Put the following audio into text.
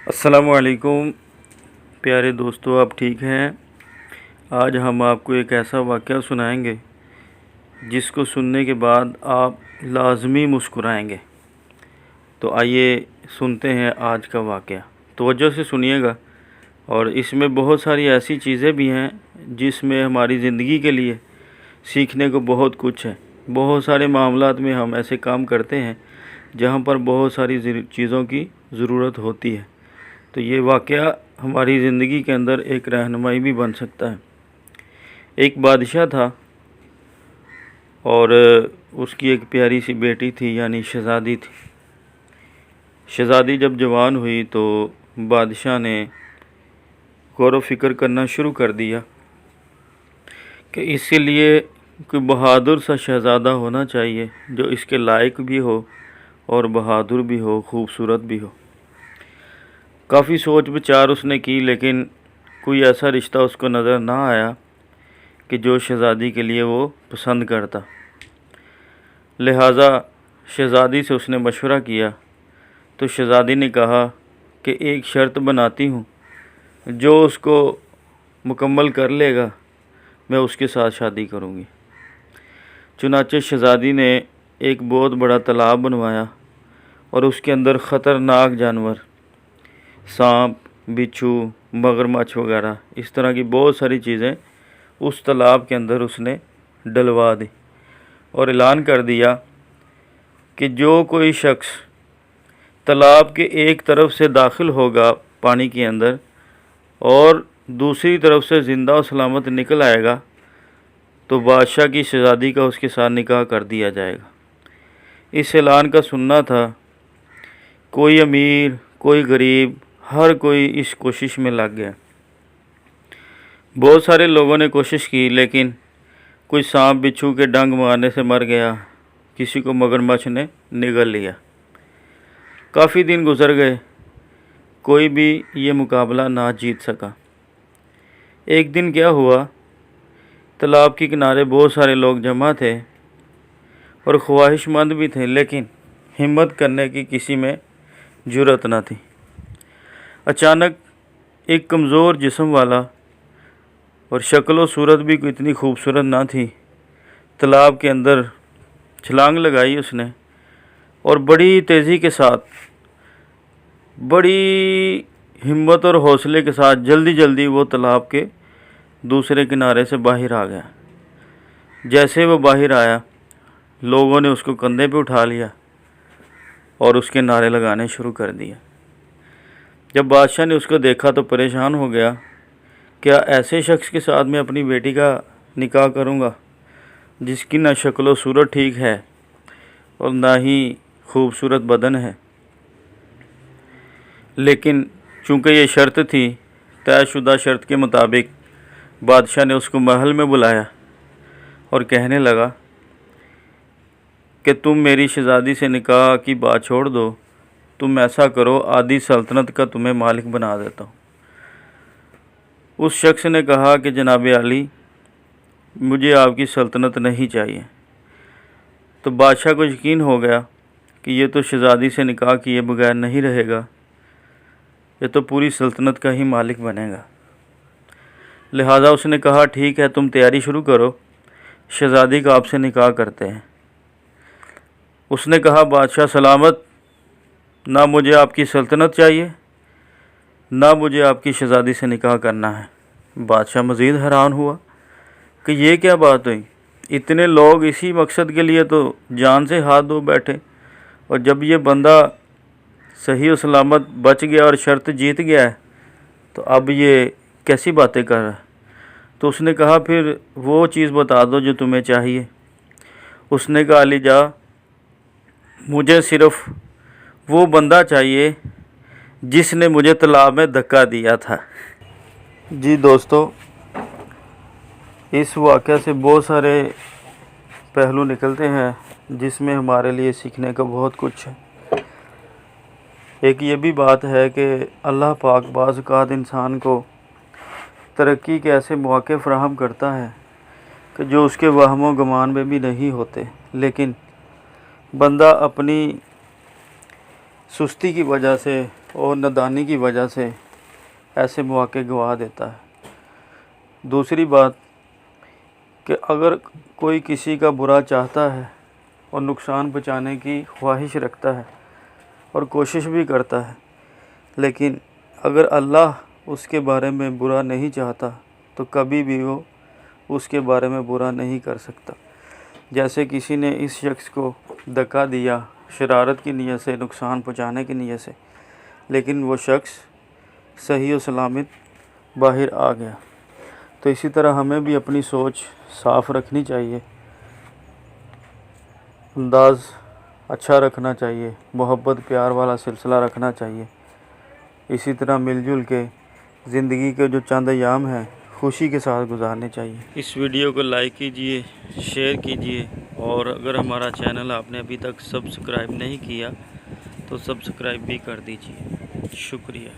السلام علیکم پیارے دوستو، آپ ٹھیک ہیں؟ آج ہم آپ کو ایک ایسا واقعہ سنائیں گے جس کو سننے کے بعد آپ لازمی مسکرائیں گے۔ تو آئیے سنتے ہیں آج کا واقعہ، توجہ سے سنیے گا۔ اور اس میں بہت ساری ایسی چیزیں بھی ہیں جس میں ہماری زندگی کے لیے سیکھنے کو بہت کچھ ہے۔ بہت سارے معاملات میں ہم ایسے کام کرتے ہیں جہاں پر بہت ساری چیزوں کی ضرورت ہوتی ہے، تو یہ واقعہ ہماری زندگی کے اندر ایک رہنمائی بھی بن سکتا ہے۔ ایک بادشاہ تھا اور اس کی ایک پیاری سی بیٹی تھی، یعنی شہزادی تھی۔ شہزادی جب جوان ہوئی تو بادشاہ نے غور و فکر کرنا شروع کر دیا کہ اس کے لیے کوئی بہادر سا شہزادہ ہونا چاہیے جو اس کے لائق بھی ہو اور بہادر بھی ہو، خوبصورت بھی ہو۔ کافی سوچ بچار اس نے کی، لیکن کوئی ایسا رشتہ اس کو نظر نہ آیا کہ جو شہزادی کے لیے وہ پسند کرتا۔ لہٰذا شہزادی سے اس نے مشورہ کیا تو شہزادی نے کہا کہ ایک شرط بناتی ہوں، جو اس کو مکمل کر لے گا میں اس کے ساتھ شادی کروں گی۔ چنانچہ شہزادی نے ایک بہت بڑا تالاب بنوایا اور اس کے اندر خطرناک جانور، سانپ، بچھو، مگرمچھ وغیرہ اس طرح کی بہت ساری چیزیں اس تالاب کے اندر اس نے ڈلوا دی، اور اعلان کر دیا کہ جو کوئی شخص تالاب کے ایک طرف سے داخل ہوگا پانی کے اندر اور دوسری طرف سے زندہ و سلامت نکل آئے گا تو بادشاہ کی شہزادی کا اس کے ساتھ نکاح کر دیا جائے گا۔ اس اعلان کا سننا تھا، کوئی امیر، کوئی غریب، ہر کوئی اس کوشش میں لگ گیا۔ بہت سارے لوگوں نے کوشش کی، لیکن کوئی سانپ بچھو کے ڈنگ مارنے سے مر گیا، کسی کو مگرمچھ نے نگل لیا۔ کافی دن گزر گئے، کوئی بھی یہ مقابلہ نہ جیت سکا۔ ایک دن کیا ہوا، تالاب کے کنارے بہت سارے لوگ جمع تھے اور خواہش مند بھی تھے، لیکن ہمت کرنے کی کسی میں جرأت نہ تھی۔ اچانک ایک کمزور جسم والا اور شکل و صورت بھی کوئی اتنی خوبصورت نہ تھی، تالاب کے اندر چھلانگ لگائی اس نے اور بڑی تیزی کے ساتھ، بڑی ہمت اور حوصلے کے ساتھ جلدی وہ تالاب کے دوسرے کنارے سے باہر آ گیا۔ جیسے وہ باہر آیا، لوگوں نے اس کو کندھے پہ اٹھا لیا اور اس کے نعرے لگانے شروع کر دیا۔ جب بادشاہ نے اس کو دیکھا تو پریشان ہو گیا، کیا ایسے شخص کے ساتھ میں اپنی بیٹی کا نکاح کروں گا جس کی نہ شکل و صورت ٹھیک ہے اور نہ ہی خوبصورت بدن ہے؟ لیکن چونکہ یہ شرط تھی، طے شدہ شرط کے مطابق بادشاہ نے اس کو محل میں بلایا اور کہنے لگا کہ تم میری شہزادی سے نکاح کی بات چھوڑ دو، تم ایسا کرو، آدھی سلطنت کا تمہیں مالک بنا دیتا ہوں۔ اس شخص نے کہا کہ جناب عالی، مجھے آپ کی سلطنت نہیں چاہیے۔ تو بادشاہ کو یقین ہو گیا کہ یہ تو شہزادی سے نکاح کیے بغیر نہیں رہے گا، یہ تو پوری سلطنت کا ہی مالک بنے گا۔ لہٰذا اس نے کہا ٹھیک ہے، تم تیاری شروع کرو، شہزادی کا آپ سے نکاح کرتے ہیں۔ اس نے کہا بادشاہ سلامت، نہ مجھے آپ کی سلطنت چاہیے، نہ مجھے آپ کی شہزادی سے نکاح کرنا ہے۔ بادشاہ مزید حیران ہوا کہ یہ کیا بات ہوئی، اتنے لوگ اسی مقصد کے لیے تو جان سے ہاتھ دھو بیٹھے، اور جب یہ بندہ صحیح و سلامت بچ گیا اور شرط جیت گیا ہے تو اب یہ کیسی باتیں کر رہا ہے؟ تو اس نے کہا پھر وہ چیز بتا دو جو تمہیں چاہیے۔ اس نے کہا علی جا، مجھے صرف وہ بندہ چاہیے جس نے مجھے تالاب میں دھکا دیا تھا۔ جی دوستو، اس واقعہ سے بہت سارے پہلو نکلتے ہیں جس میں ہمارے لیے سیکھنے کا بہت کچھ ہے۔ ایک یہ بھی بات ہے کہ اللہ پاک بعض اوقات انسان کو ترقی کے ایسے مواقع فراہم کرتا ہے کہ جو اس کے وہم و گمان میں بھی نہیں ہوتے، لیکن بندہ اپنی سستی کی وجہ سے اور نادانی کی وجہ سے ایسے مواقع گنوا دیتا ہے۔ دوسری بات کہ اگر کوئی کسی کا برا چاہتا ہے اور نقصان پہنچانے کی خواہش رکھتا ہے اور کوشش بھی کرتا ہے، لیکن اگر اللہ اس کے بارے میں برا نہیں چاہتا تو کبھی بھی وہ اس کے بارے میں برا نہیں کر سکتا۔ جیسے کسی نے اس شخص کو دھکا دیا شرارت کی نیت سے، نقصان پہنچانے کی نیت سے، لیکن وہ شخص صحیح و سلامت باہر آ گیا۔ تو اسی طرح ہمیں بھی اپنی سوچ صاف رکھنی چاہیے، انداز اچھا رکھنا چاہیے، محبت پیار والا سلسلہ رکھنا چاہیے۔ اسی طرح مل جل کے زندگی کے جو چند ایام ہیں خوشی کے ساتھ گزارنے چاہیے۔ اس ویڈیو کو لائک کیجئے، شیئر کیجئے، اور اگر ہمارا چینل آپ نے ابھی تک سبسکرائب نہیں کیا تو سبسکرائب بھی کر دیجئے۔ شکریہ۔